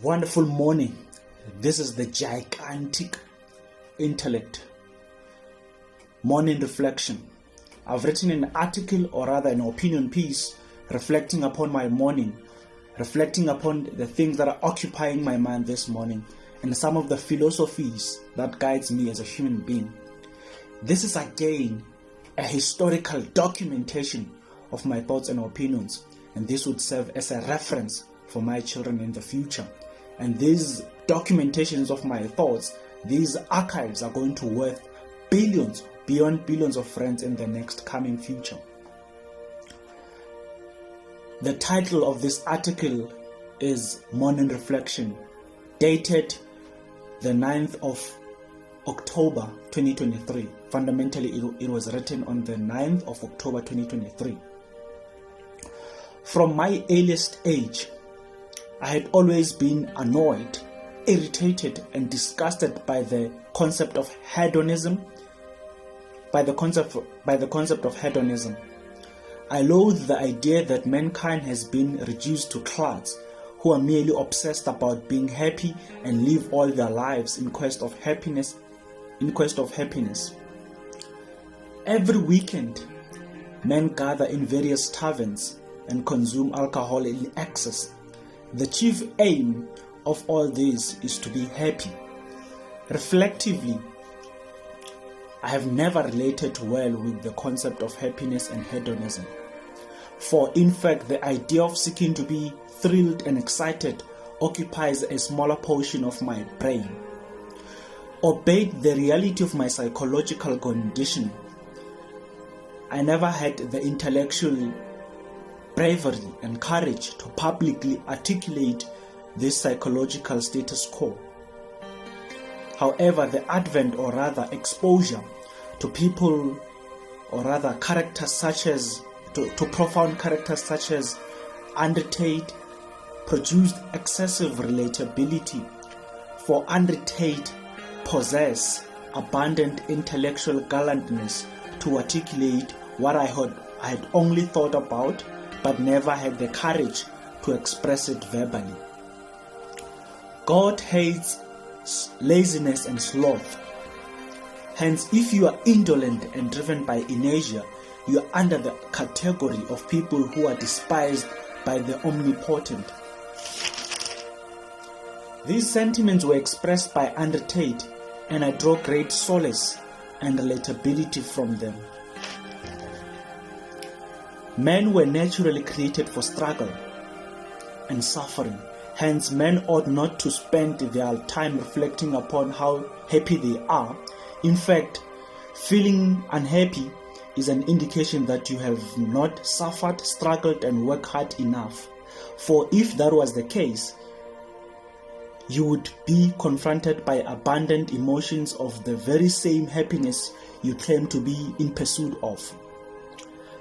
Wonderful morning. This is the gigantic intellect morning reflection. I've written an article, or rather an opinion piece, reflecting upon my morning, reflecting upon the things that are occupying my mind this morning, and some of the philosophies that guides me as a human being. This is again a historical documentation of my thoughts and opinions, and this would serve as a reference for my children in the future. And these documentations of my thoughts, these archives are going to worth billions, beyond billions of friends in the next coming future. The title of this article is Morning Reflection, dated the 9th of October 2023. Fundamentally, it was written on the 9th of October 2023. From my earliest age, I had always been annoyed, irritated, and disgusted by the concept of hedonism. By the concept of hedonism, I loathe the idea that mankind has been reduced to clods who are merely obsessed about being happy and live all their lives in quest of happiness. Every weekend, men gather in various taverns and consume alcohol in excess. The chief aim of all this is to be happy. Reflectively, I have never related well with the concept of happiness and hedonism. For in fact, the idea of seeking to be thrilled and excited occupies a smaller portion of my brain. Albeit the reality of my psychological condition, I never had the intellectual bravery and courage to publicly articulate this psychological status quo. However, the advent, or rather exposure, to people, or rather characters such as, to profound characters such as Andrew Tate, produced excessive relatability, for Andrew Tate possess abundant intellectual gallantness to articulate what I had only thought about, but never had the courage to express it verbally. God hates laziness and sloth. Hence, if you are indolent and driven by inertia, you are under the category of people who are despised by the omnipotent. These sentiments were expressed by Andrew Tate, and I draw great solace and relatability from them. Men were naturally created for struggle and suffering. Hence, men ought not to spend their time reflecting upon how happy they are. In fact, feeling unhappy is an indication that you have not suffered, struggled, and worked hard enough. For if that was the case, you would be confronted by abundant emotions of the very same happiness you claim to be in pursuit of.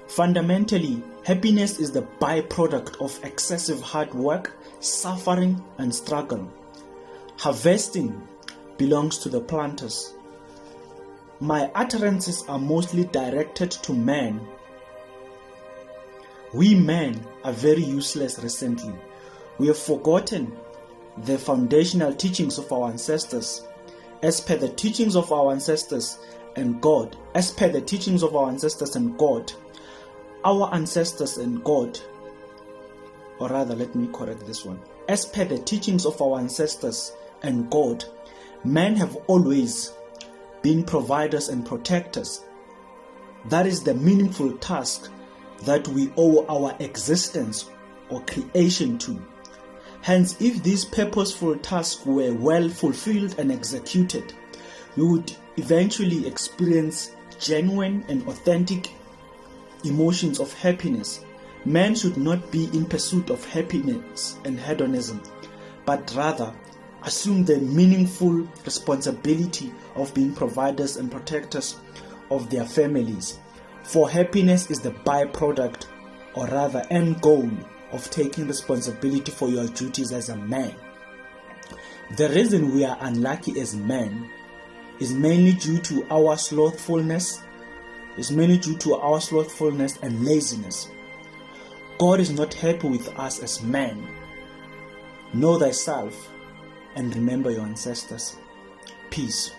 Fundamentally, happiness is the byproduct of excessive hard work, suffering, and struggle. Harvesting belongs to the planters. My utterances are mostly directed to men. We men are very useless recently. We have forgotten the foundational teachings of our ancestors. As per the teachings of our ancestors and God, our ancestors and God, or rather, let me correct this one. As per the teachings of our ancestors and God, men have always been providers and protectors. That is the meaningful task that we owe our existence or creation to. Hence, if these purposeful tasks were well fulfilled and executed, we would eventually experience genuine and authentic emotions of happiness. Men should not be in pursuit of happiness and hedonism, but rather assume the meaningful responsibility of being providers and protectors of their families. For happiness is the byproduct, or rather end goal, of taking responsibility for your duties as a man. The reason we are unlucky as men is mainly due to our slothfulness and laziness. God is not happy with us as men. Know thyself and remember your ancestors. Peace.